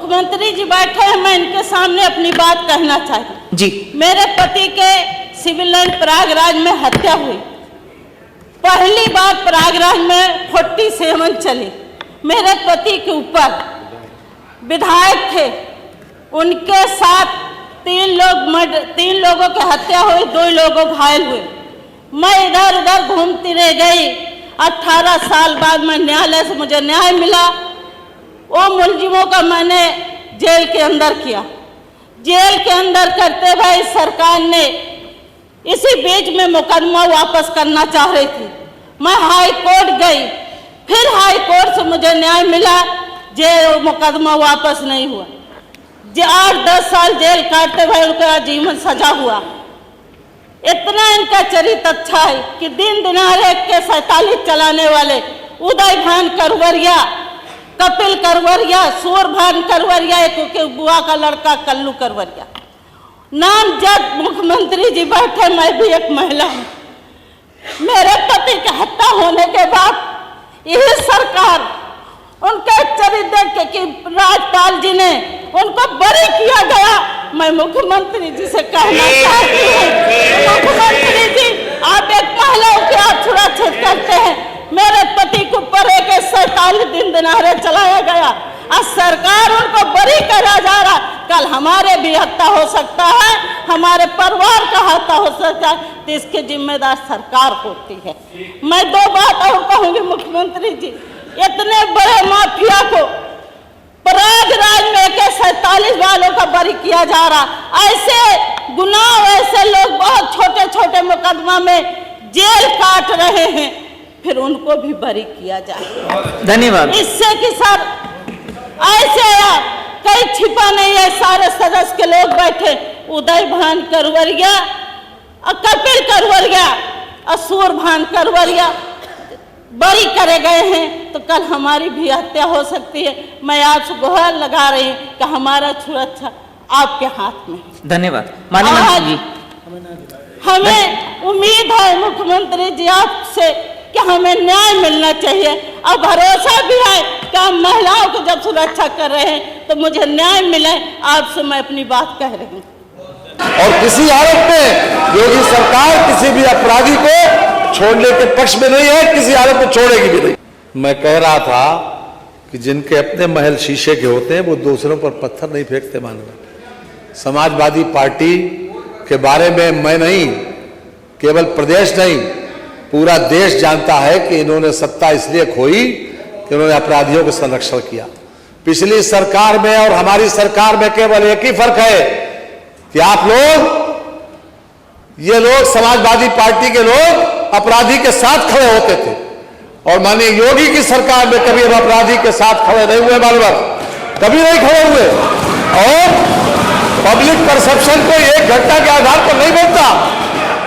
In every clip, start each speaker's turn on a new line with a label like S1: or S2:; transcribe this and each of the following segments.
S1: मुख्यमंत्री जी बैठे हैं, मैं इनके सामने अपनी बात कहना चाहती
S2: जी।
S1: मेरे पति के सिविल लाइन प्रयागराज में हत्या हुई। पहली बार प्रयागराज में 47 चली। मेरे पति के ऊपर विधायक थे, उनके साथ 3 लोगों की हत्या हुई, 2 लोगों घायल हुए। मैं इधर उधर घूमती रह गई। 18 साल बाद मैं न्यायालय से मुझे न्याय मिला। वो मुलजिमों का मैंने जेल के अंदर किया। जेल के अंदर करते भाई सरकार ने इसी बीच में मुकदमा वापस करना चाह रही थी। मैं हाई कोर्ट गई, फिर हाई कोर्ट से मुझे न्याय मिला, जेल मुकदमा वापस नहीं हुआ। 8-10 साल जेल काटते भाई उनका आजीवन सजा हुआ। इतना इनका चरित्र अच्छा है कि दिन दिनारे के 47 चलाने वाले उदय भान करवरिया, कपिल करवरिया, सूरभान करवरिया, एक बुआ का लड़का कल्लू करवरिया, नामजद मुख्यमंत्री जी बैठे। मैं भी एक महिला हूँ। मेरे पति की हत्या होने के बाद यही सरकार उनके चरित्र के राज्यपाल जी ने उनको बरी किया गया। मैं मुख्यमंत्री जी से कहना चाहती हूँ, मुख्यमंत्री जी आप एक महिलाओं की आप सुरक्षित करते हैं। मेरे पति को ऊपर 47 दिन दिनारे चलाया गया और सरकार उनको बरी करा जा रहा। कल हमारे भी हत्या हो सकता है, हमारे परिवार का हत्या हो सकता है, तो इसकी जिम्मेदार सरकार होती है। मैं 2 बात और कहूंगी मुख्यमंत्री जी, इतने बड़े माफिया को प्रयागराज में 47 वालों का बरी किया जा रहा। ऐसे गुनाह, ऐसे लोग बहुत छोटे छोटे मुकदमा में जेल काट रहे हैं, फिर उनको भी बरी किया जाए।
S2: धन्यवाद।
S1: इससे कि सर ऐसे कहीं छिपा नहीं है, सारे सदस्य के लोग बैठे, उदय भान करवरिया और कपिल करवरिया और सूरभान करवरिया बरी करे गए हैं, तो कल हमारी भी हत्या हो सकती है। मैं आपसे गुहार लगा रही हूँ कि हमारा सुरक्षा आपके हाथ में।
S2: धन्यवाद माननीय मंत्री जी।
S1: हमें उम्मीद है मुख्यमंत्री जी आपसे कि हमें न्याय मिलना चाहिए और भरोसा भी है कि हम महिलाओं को जब सुरक्षा कर रहे हैं तो मुझे न्याय मिले। आपसे मैं अपनी बात कह रही हूँ।
S3: और किसी आरोप में योगी सरकार किसी भी अपराधी को छोड़ने के पक्ष में नहीं है, किसी आरोप को छोड़ेगी भी नहीं। मैं कह रहा था कि जिनके अपने महल शीशे के होते हैं वो दूसरों पर पत्थर नहीं फेंकते। मानव समाजवादी पार्टी के बारे में मैं नहीं, केवल प्रदेश नहीं, पूरा देश जानता है कि इन्होंने सत्ता इसलिए खोई कि उन्होंने अपराधियों का संरक्षण किया। पिछली सरकार में और हमारी सरकार में केवल एक ही फर्क है कि आप लोग, ये लोग समाजवादी पार्टी के लोग अपराधी के साथ खड़े होते थे और माननीय योगी की सरकार में कभी हम अपराधी के साथ खड़े नहीं हुए। बार कभी नहीं खड़े हुए। और पब्लिक परसेप्शन को एक घटना के आधार पर नहीं बनता,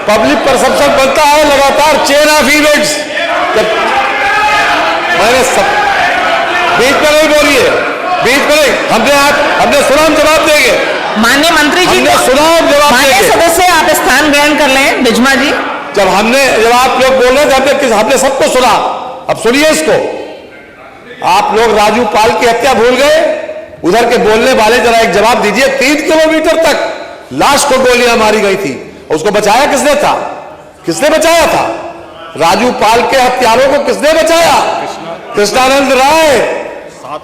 S3: पब्लिक परसेप्शन बनता है लगातार चेन ऑफ इवेंट्स। मैंने सब बीच में नहीं बोलिए, बीच में नहीं, हमने सुना, हम जवाब देंगे।
S2: माननीय मंत्री जी,
S3: हमने सुना, हम जवाब देंगे।
S2: सदस्य आप स्थान ग्रहण कर लें। बिजमा जी,
S3: जब आप लोग बोल रहे थे हमने सबको सुना, अब सुनिए इसको। आप लोग राजू पाल की हत्या भूल गए, उधर के बोलने वाले जरा एक जवाब दीजिए। 3 किलोमीटर तक लाश को गोलियां मारी गई थी, उसको बचाया किसने था? किसने बचाया था? राजू पाल के हत्यारों को किसने बचाया? कृष्णानंद राय।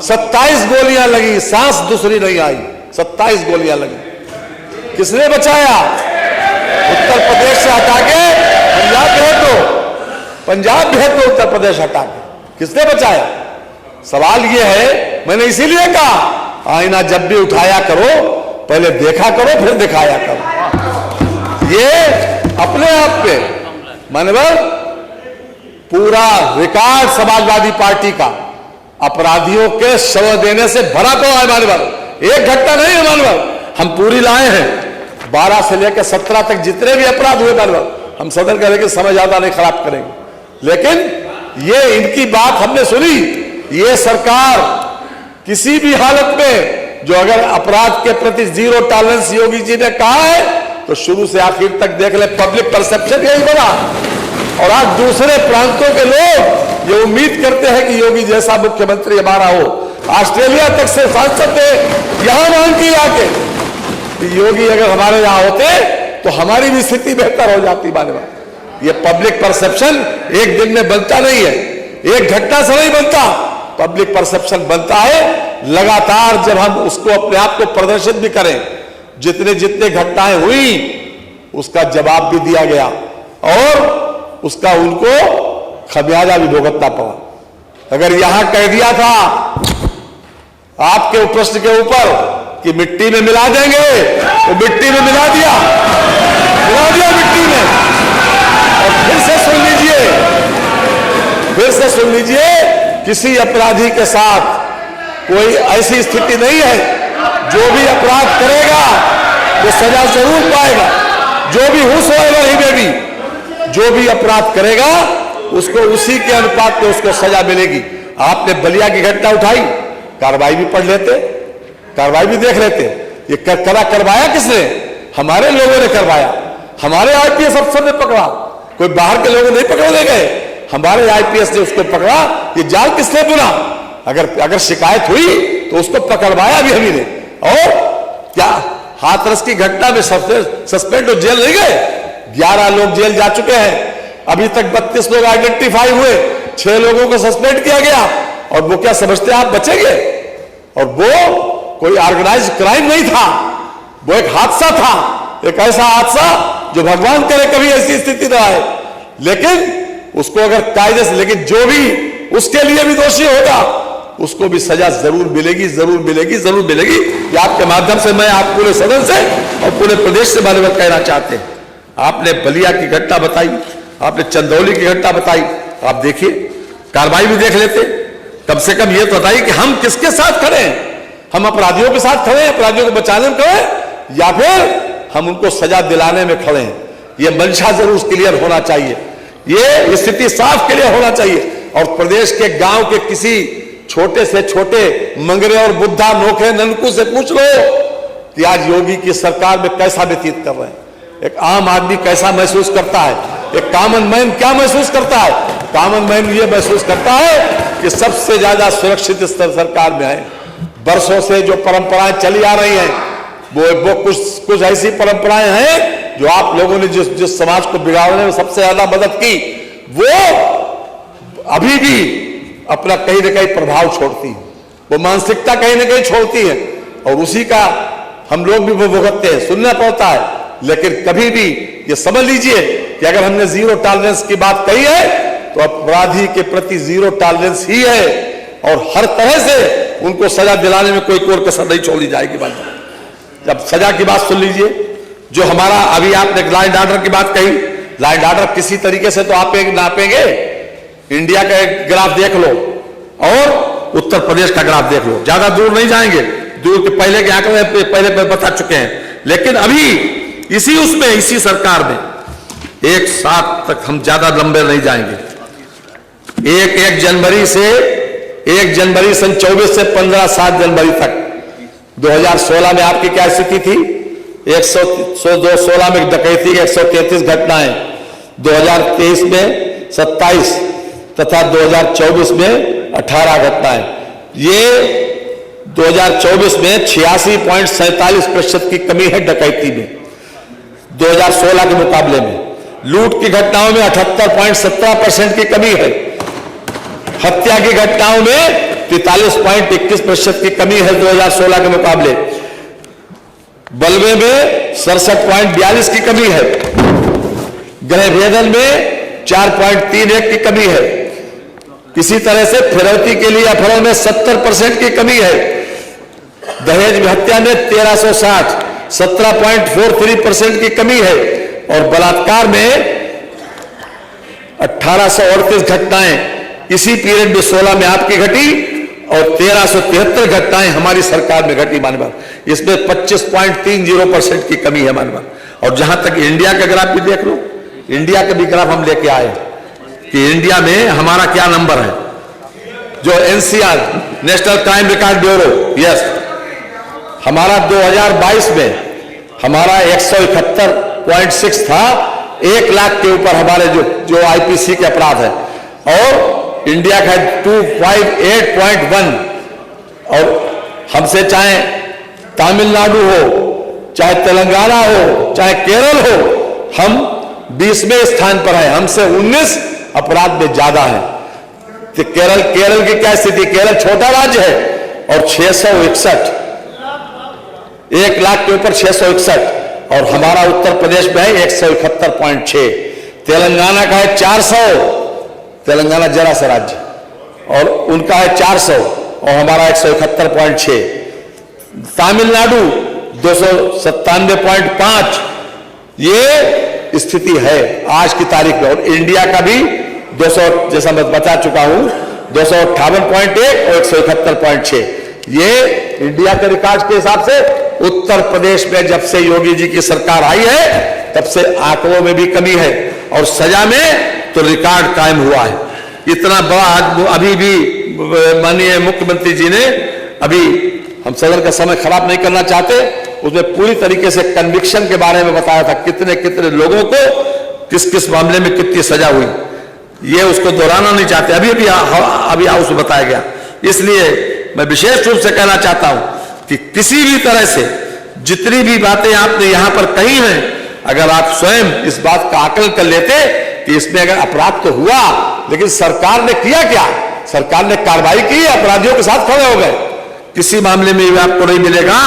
S3: 27 गोलियां लगी, सांस दूसरी नहीं आई, 27 गोलियां लगी। किसने बचाया? उत्तर प्रदेश से हटा के पंजाब भेज दो, पंजाब भेज दो, उत्तर प्रदेश हटा के किसने बचाया? सवाल यह है, मैंने इसीलिए कहा आईना जब भी उठाया करो पहले देखा करो फिर दिखाया करो। ये अपने आप पे मानवर पूरा रिकॉर्ड समाजवादी पार्टी का अपराधियों के शव देने से भरा तो है मानवर, एक घटना नहीं है मानवर। हम पूरी लाए हैं 12 से लेकर 17 तक जितने भी अपराध हुए मानवर, हम सदन करेंगे, समय ज्यादा नहीं खराब करेंगे। लेकिन ये इनकी बात हमने सुनी। ये सरकार किसी भी हालत में जो अगर अपराध के प्रति 0 टॉलरेंस योगी जी ने कहा है तो शुरू से आखिर तक देख ले, पब्लिक परसेप्शन यही बना। और आज दूसरे प्रांतों के लोग ये उम्मीद करते हैं कि योगी जैसा मुख्यमंत्री हमारा हो। ऑस्ट्रेलिया तक से सांसद थे, यहां मांग की आके कि योगी अगर हमारे यहां होते तो हमारी भी स्थिति बेहतर हो जाती। ये पब्लिक परसेप्शन एक दिन में बनता नहीं है, एक घटना से नहीं बनता। पब्लिक परसेप्शन बनता है लगातार जब हम उसको अपने आप को प्रदर्शित भी करें। जितने जितने घटनाएं हुई उसका जवाब भी दिया गया और उसका उनको खमियाजा भी भुगतना पड़ा। अगर यहां कह दिया था आपके प्रश्न के ऊपर कि मिट्टी में मिला देंगे तो मिट्टी में मिला दिया मिट्टी में। और फिर से सुन लीजिए किसी अपराधी के साथ कोई ऐसी स्थिति नहीं है। जो भी अपराध करेगा वो सजा जरूर पाएगा। जो भी हुसोएवर ही में भी जो भी अपराध करेगा उसको उसी के अनुपात में उसको सजा मिलेगी। आपने बलिया की घटना उठाई, कार्रवाई भी पढ़ लेते, कार्रवाई भी देख लेते। ये करवाया किसने? हमारे लोगों ने करवाया। हमारे आईपीएस अफसर ने पकड़ा, कोई बाहर के लोग नहीं पकड़ने गए। हमारे आईपीएस ने उसको पकड़ा। ये जाल किसने बुना? अगर शिकायत हुई तो उसको पकड़वाया भी हम ही ने। और क्या हाथरस की घटना में सस्पेंड और जेल नहीं गए? 11 लोग जेल जा चुके हैं। अभी तक 32 लोग आइडेंटिफाई हुए, 6 लोगों को सस्पेंड किया गया। और वो क्या समझते हैं आप बचेंगे? और वो कोई ऑर्गेनाइज क्राइम नहीं था, वो एक हादसा था, एक ऐसा हादसा जो भगवान करे कभी ऐसी स्थिति ना आए। लेकिन उसको अगर कायदे से, लेकिन जो भी उसके लिए भी दोषी होगा उसको भी सजा जरूर मिलेगी, जरूर मिलेगी, जरूर मिलेगी। ये आपके माध्यम से मैं आप पूरे सदन से और पूरे प्रदेश से बार बार कहना चाहते हैं। आपने बलिया की घटना बताई, आपने चंदौली की घटना बताई, आप देखिए कार्रवाई भी देख लेते। कम से कम ये तो बताइए कि हम किसके साथ खड़े हैं? हम अपराधियों के साथ खड़े हैं, अपराधियों को बचाने में खड़े हैं, या फिर हम उनको सजा दिलाने में खड़े हैं? ये मंशा जरूर क्लियर होना चाहिए, ये स्थिति साफ क्लियर होना चाहिए। और प्रदेश के गांव के किसी छोटे से छोटे मंगरे और बुद्धा नोखे ननकू से पूछ लो कि आज योगी की सरकार में कैसा व्यतीत कर रहे हैं। एक आम आदमी कैसा महसूस करता है, एक कॉमन मैन क्या महसूस करता है? कॉमन मैन ये महसूस करता है कि सबसे ज्यादा सुरक्षित स्तर सरकार में है। वर्षों से जो परंपराएं चली आ रही हैं वो कुछ ऐसी परंपराएं हैं जो आप लोगों ने जिस समाज को बिगाड़ने में सबसे ज्यादा मदद की, वो अभी भी अपना कहीं ना कहीं प्रभाव छोड़ती है, वो मानसिकता कहीं ना कहीं छोड़ती है। और उसी का हम लोग भी वो भुगतते हैं, सुनना पड़ता है। लेकिन कभी भी ये समझ लीजिए कि अगर हमने जीरो टॉलरेंस की बात कही है तो अपराधी के प्रति जीरो टॉलरेंस ही है। और हर तरह से उनको सजा दिलाने में कोई कोर कसर नहीं छोड़ी जाएगी। बात जब सजा की बात सुन लीजिए, जो हमारा अभी आपने लॉ एंड ऑर्डर की बात कही, लॉ एंड ऑर्डर किसी तरीके से तो आप नापेंगे। इंडिया का एक ग्राफ देख लो और उत्तर प्रदेश का ग्राफ देख लो, ज्यादा दूर नहीं जाएंगे, दूर के पहले के आंकड़े पहले बता चुके हैं। लेकिन अभी इसी सरकार में एक साथ तक हम ज्यादा लंबे नहीं जाएंगे। एक जनवरी सन 24 से 7 जनवरी तक 2016 में आपकी क्या स्थिति थी? 116 में डकैती की 133 घटनाएं, 2023 में 27 तथा 2024 में 18 घटनाएं। ये 2024 में 86.47% की कमी है डकैती में 2016 के मुकाबले में। लूट की घटनाओं में 78.17% की कमी है। हत्या की घटनाओं में 43.21% की कमी है 2016 के मुकाबले। बलवे में 67.42 की कमी है। गृह भेदन में 4.31 की कमी है। इसी तरह से फिरौती के लिए अपहरण में 70% की कमी है। दहेज में हत्या में 1360 17.43% की कमी है। और बलात्कार में 1838 घटनाएं इसी पीरियड में 16 में आपकी घटी और 1373 घटनाएं हमारी सरकार में घटी मानवा। इसमें 25.30% की कमी है मानवा। और जहां तक इंडिया का ग्राफ भी देख लो, इंडिया का भी ग्राफ हम लेके आए कि इंडिया में हमारा क्या नंबर है। जो NCR national crime record bureau, yes, हमारा 2022 में हमारा 171.6 था। 1 लाख के ऊपर हमारे जो आईपीसी के अपराध है। और इंडिया का 258.1 और हमसे चाहे तमिलनाडु हो, चाहे तेलंगाना हो, चाहे केरल हो, हम 20वें स्थान पर हैं। हमसे 19 अपराध में ज्यादा है। तो केरल की क्या स्थिति? केरल छोटा राज्य है और 661, 1 लाख के ऊपर 661, और हमारा उत्तर प्रदेश में है 171.6। तेलंगाना का है 400, तेलंगाना जरा सा राज्य, और उनका है 400 और हमारा 171.6। तमिलनाडु 297.5। ये स्थिति है आज की तारीख में। और इंडिया का भी 200, जैसा मैं बता चुका हूं, 258.1 और 171.6। ये इंडिया के रिकॉर्ड के हिसाब से उत्तर प्रदेश में जब से योगी जी की सरकार आई है तब से आंकड़ों में भी कमी है और सजा में तो रिकॉर्ड कायम हुआ है। इतना बड़ा अभी भी माननीय मुख्यमंत्री जी ने, अभी हम सदन का समय खराब नहीं करना चाहते, उसमें पूरी तरीके से कन्विक्शन के बारे में बताया था, कितने कितने लोगों को किस किस मामले में कितनी सजा हुई। ये उसको दोहराना नहीं चाहते, अभी उसमें बताया गया। इसलिए मैं विशेष रूप से कहना चाहता हूं कि किसी भी तरह से जितनी भी बातें आपने यहां पर कही हैं, अगर आप स्वयं इस बात का आकलन कर लेते कि इसमें अगर अपराध तो हुआ, लेकिन सरकार ने किया क्या? सरकार ने कार्रवाई की, अपराधियों के साथ खड़े हो गए। किसी मामले में भी आपको नहीं मिलेगा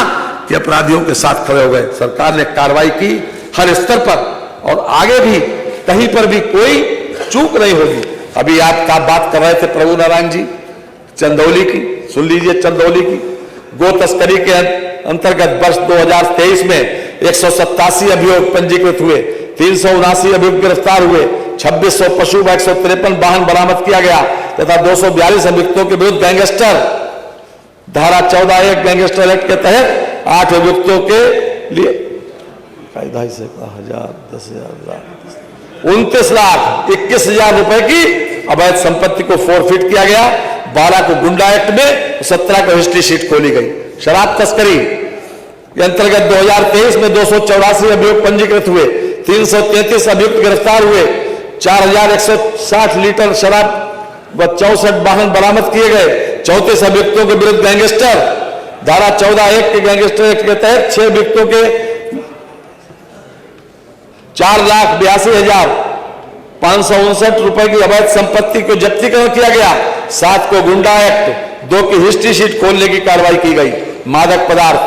S3: कि अपराधियों के साथ खड़े हो गए। सरकार ने कार्रवाई की हर स्तर पर, और आगे भी कहीं पर भी कोई चूक नहीं होगी। अभी आप बात कर रहे थे प्रभु नारायण जी चंदौली की, सुन लीजिए चंदौली की। गो तस्करी के अंतर्गत वर्ष 2023 में 187 अभियोग पंजीकृत हुए, 379 अभियुक्त गिरफ्तार हुए, 2600 पशु व 153 वाहन बरामद किया गया तथा 242 अभियुक्तों के विरुद्ध गैंगस्टर धारा 14(1) गैंगस्टर एक्ट के तहत 8 अभियुक्तों के लिए 29,21,000 रुपए की अवैध संपत्ति को फोरफिट किया गया। 12 को गुंडा एक्ट में, 17 को हिस्ट्री शीट खोली गई। शराब तस्करी के अंतर्गत 2023 में 284 अभियोग पंजीकृत हुए, 333 अभियुक्त गिरफ्तार हुए, 4160 लीटर शराब व 64 वाहन बरामद किए गए। 34 अभियुक्तों के विरुद्ध गैंगस्टर धारा 14(1) के गैंगस्टर एक्ट के तहत 6 अभियुक्तों के 4,82,559 रुपए की अवैध संपत्ति को जब्तीकरण किया गया। 7 को गुंडा एक्ट, 2 की हिस्ट्री शीट खोलने की कार्रवाई की गई। मादक पदार्थ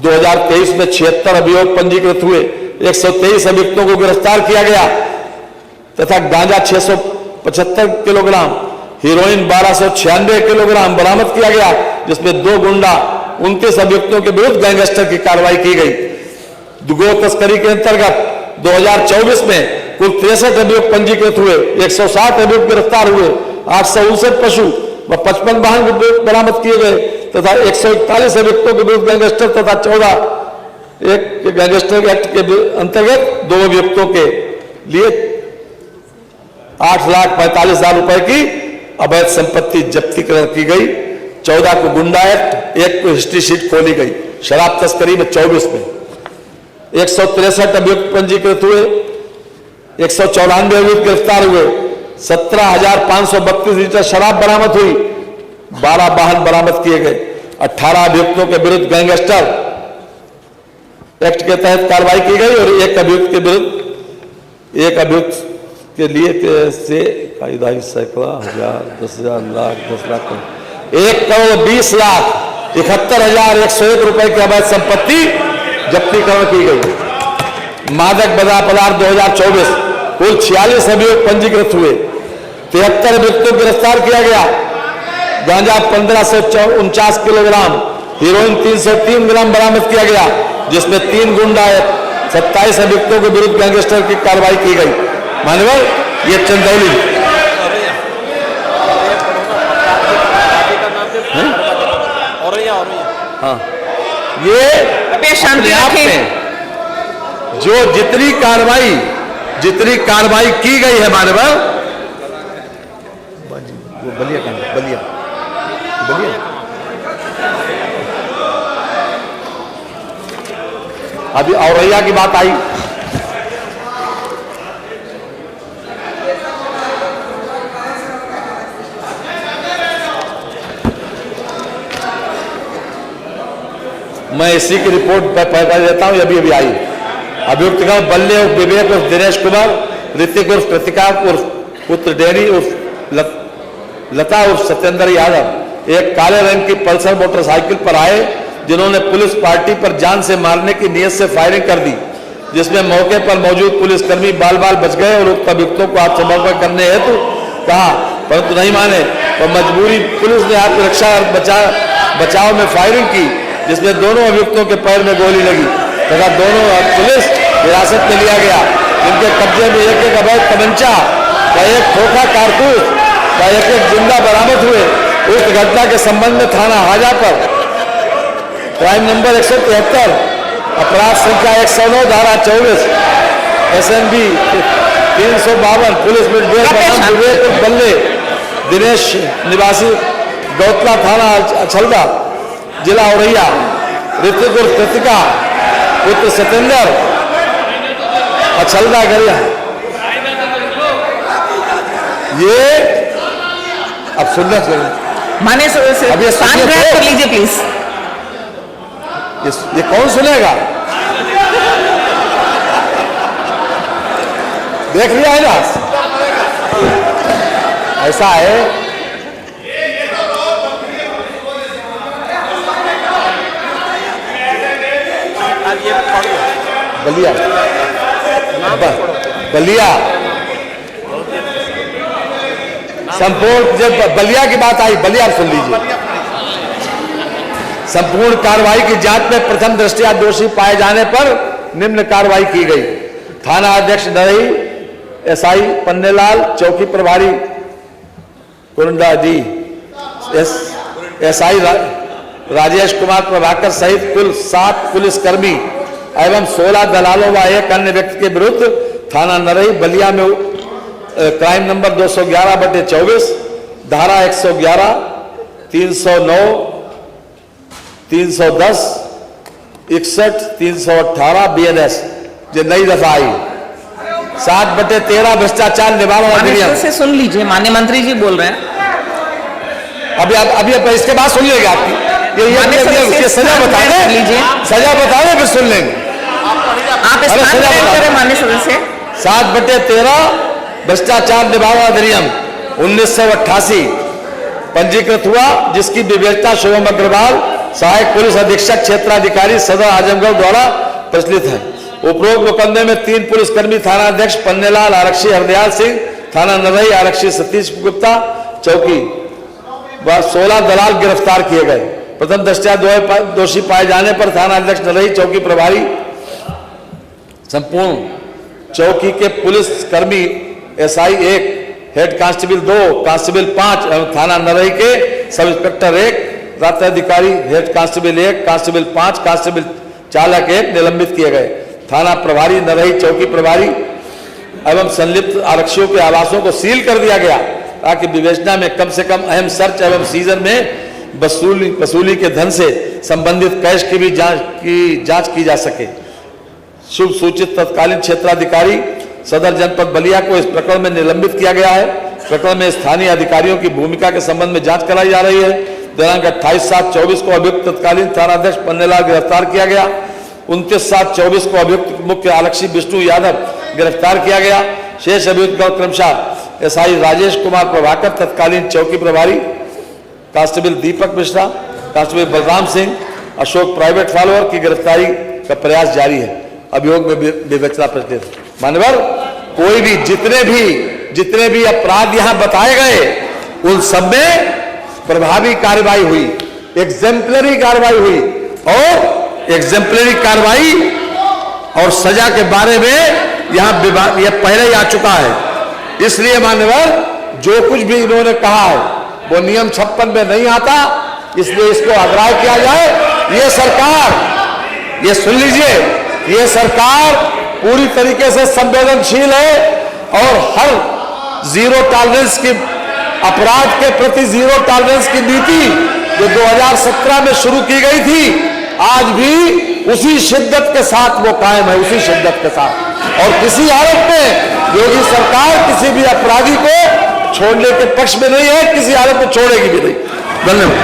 S3: 2023 में 76 अभियोग पंजीकृत हुए, 123 अभियुक्तों को गिरफ्तार किया गया तथा गांजा 675 किलोग्राम, हीरोइन 1296 किलोग्राम बरामद किया गया, जिसमें 2 गुंडा 29 अभियुक्तों के विरुद्ध गैंगस्टर की कार्रवाई की गई। गो तस्करी के अंतर्गत 2024 में कुल 63 अभियुक्त पंजीकृत हुए, 160 अभियुक्त गिरफ्तार हुए, 859 पशु व 55 वाहन बरामद किए गए तथा 141 अभियुक्तों के विरुद्ध गैंगस्टर तथा 14(1) गैंगस्टर एक्ट के अंतर्गत 2 अभियुक्तों के लिए 8,45,000 रुपए की अवैध संपत्ति जब्तीकरण की गई। 14 को गुंडा एक्ट, 1 को हिस्ट्री शीट खोली गई। शराब तस्करी में 24 में 163 अभियुक्त पंजीकृत हुए, 194 अभियुक्त गिरफ्तार हुए, 17,532 लीटर शराब बरामद हुई, 12 वाहन बरामद किए गए। 18 अभियुक्तों के विरुद्ध गैंगस्टर एक्ट के तहत कार्रवाई की गई और 1 अभियुक्त के विरुद्ध, 1 अभियुक्त के लिए से सैकड़ा, हजार, 10,000, लाख, 10 लाख, 1,20,71,101 रुपए की अवैध संपत्ति जब्तीकरण की गई। मादक पदार्थ 2024 कुल 46 अभियोग पंजीकृत हुए, 73 अभियुक्तों को गिरफ्तार किया गया। गांजा 1549 किलोग्राम, हीरोइन 303 ग्राम बरामद किया गया, जिसमें 3 गुंडा 27 अभियुक्तों के विरुद्ध गैंगस्टर की कार्रवाई की गई। मानवर ये चंदौली हाँ, ये शांति आप में जो जितनी कार्रवाई की गई है मानवर, वो बलिया अभी औरैया की बात आई। मैं इसी की रिपोर्ट पैदा देता हूं, अभी अभी आई। अभियुक्त का बल्ले उर्फ विवेक उर्फ दिनेश कुमार, ऋतिक उर्फ कृतिका उर्फ पुत्र डेरी उर्फ लता उर्फ सत्येंद्र यादव एक काले रंग की पल्सर मोटरसाइकिल पर आए, जिन्होंने पुलिस पार्टी पर जान से मारने की नीयत से फायरिंग कर दी, जिसमें मौके पर मौजूद पुलिसकर्मी बाल बाल बच गए और उक्त अभियुक्तों को आत्मसमर्पण करने हेतु कहा, परंतु नहीं माने तो मजबूरी पुलिस ने आत्मरक्षा और बचाव में फायरिंग की, जिसमें दोनों अभियुक्तों के पैर में गोली लगी तथा दोनों पुलिस हिरासत में लिया गया, जिनके कब्जे में एक एक अवैध तमंचा व एक खोखा कारतूस व एक जिंदा बरामद हुए। उक्त घटना के संबंध में थाना हाजा पर क्राइम नंबर 173 अपराध संख्या 109 धारा 24 SNB 352 पुलिस में विवेक बल्ले दिनेश निवासी गौतला थाना अछलदा जिला औरैया, ऋतिक उर्फ कृतिका पुत्र सत्येंद्र अछलदा गरिया। ये अब सुनना चाहिए।
S2: माननीय सदस्य
S3: अब ये
S2: स्थान
S3: सुनिए
S2: ग्रहण
S3: तो।
S2: कर लीजिए प्लीज।
S3: ये कौन सुनेगा? देख लिया है ना, ऐसा है। बलिया बलिया संपूर्ण, जब बलिया की बात आई, बलिया सुन लीजिए। संपूर्ण कार्रवाई की जांच में प्रथम दृष्टया दोषी पाए जाने पर निम्न कार्रवाई की गई। थाना अध्यक्ष नरई, SI पन्नेलाल, चौकी प्रभारी कुरंडा जी, SI राजेश कुमार प्रभाकर सहित कुल 7 पुलिसकर्मी एवं 16 दलालों व एक अन्य व्यक्ति के विरुद्ध थाना नरई बलिया में क्राइम नंबर 211/24 धारा 111, 309, 310, 61, 318 BNS जो नई दफा आई 7/13 भ्रष्टाचार निवारण अधिनियम
S2: से सुन लीजिए, माननीय मंत्री जी बोल रहे हैं।
S3: अभी इसके बाद सुन लेंगे आपकी ये सजा बता लीजिए, सजा बता दें फिर सुन लेंगे।
S2: आप स्थान ग्रहण करें माननीय सदस्य।
S3: 7/13 भ्रष्टाचार निवारण अधिनियम 1988 पंजीकृत हुआ, जिसकी विवेचना शुभम अग्रवाल सहायक पुलिस अधीक्षक क्षेत्राधिकारी सदर आजमगढ़ द्वारा प्रचलित है। उपरोक्त मुकदमे में 3 पुलिसकर्मी थाना अध्यक्ष पन्नेलाल, आरक्षी हरदयाल सिंह, थाना नरई आरक्षी सतीश गुप्ता चौकी व 16 दलाल गिरफ्तार किए गए। प्रथम दृष्टया दोषी पाए जाने पर थाना अध्यक्ष नरई, चौकी प्रभारी संपूर्ण चौकी के पुलिस कर्मी SI 1, हेड कांस्टेबल 2, कांस्टेबल 5 एवं थाना नरई के सब इंस्पेक्टर 1, रात्रि अधिकारी हेड कांस्टेबल 1, कांस्टेबल 5, कांस्टेबल चालक 1 निलंबित किए गए। थाना प्रभारी नरई, चौकी प्रभारी एवं संलिप्त आरक्षियों के आवासों को सील कर दिया गया, ताकि विवेचना में कम से कम अहम सर्च एवं सीजन में वसूली के धन से संबंधित कैश की भी जांच की जा सके। शुभ सूचित तत्कालीन क्षेत्राधिकारी सदर जनपद बलिया को इस प्रकरण में निलंबित किया गया है। प्रकरण में स्थानीय अधिकारियों की भूमिका के संबंध में जांच कराई जा रही है। दिनांक 28/7/24 को अभियुक्त तत्कालीन थानाध्यक्ष पन्नेलाल गिरफ्तार किया गया। 29/7/24 को अभियुक्त मुख्य आरक्षी विष्णु यादव गिरफ्तार किया गया। शेष अभियुक्त क्रमशः SI राजेश कुमार प्रभाकर, तत्कालीन चौकी प्रभारी constable Deepak Mishra, constable Balram Singh, Ashok private follower की गिरफ्तारी का प्रयास जारी है। अभियोग में विवेचना प्रचलित। मान्यवर, कोई भी जितने भी अपराध यहां बताए गए उन सब में प्रभावी कार्रवाई हुई, एग्जेम्पलरी कार्रवाई हुई, और एग्जेम्पलरी कार्रवाई और सजा के बारे में यहां यह पहले ही आ चुका है। इसलिए मान्यवर, जो कुछ भी इन्होंने कहा है वो नियम 56 में नहीं आता, इसलिए इसको अग्राह्य किया जाए। ये सरकार, ये सुन लीजिए, ये सरकार पूरी तरीके से संवेदनशील है और हर जीरो टॉलरेंस की, अपराध के प्रति जीरो टॉलरेंस की नीति जो 2017 में शुरू की गई थी, आज भी उसी शिद्दत के साथ वो कायम है, उसी शिद्दत के साथ। और किसी हालत में योगी सरकार किसी भी अपराधी को छोड़ने के पक्ष में नहीं है, किसी हालत में छोड़ेगी भी नहीं। धन्यवाद।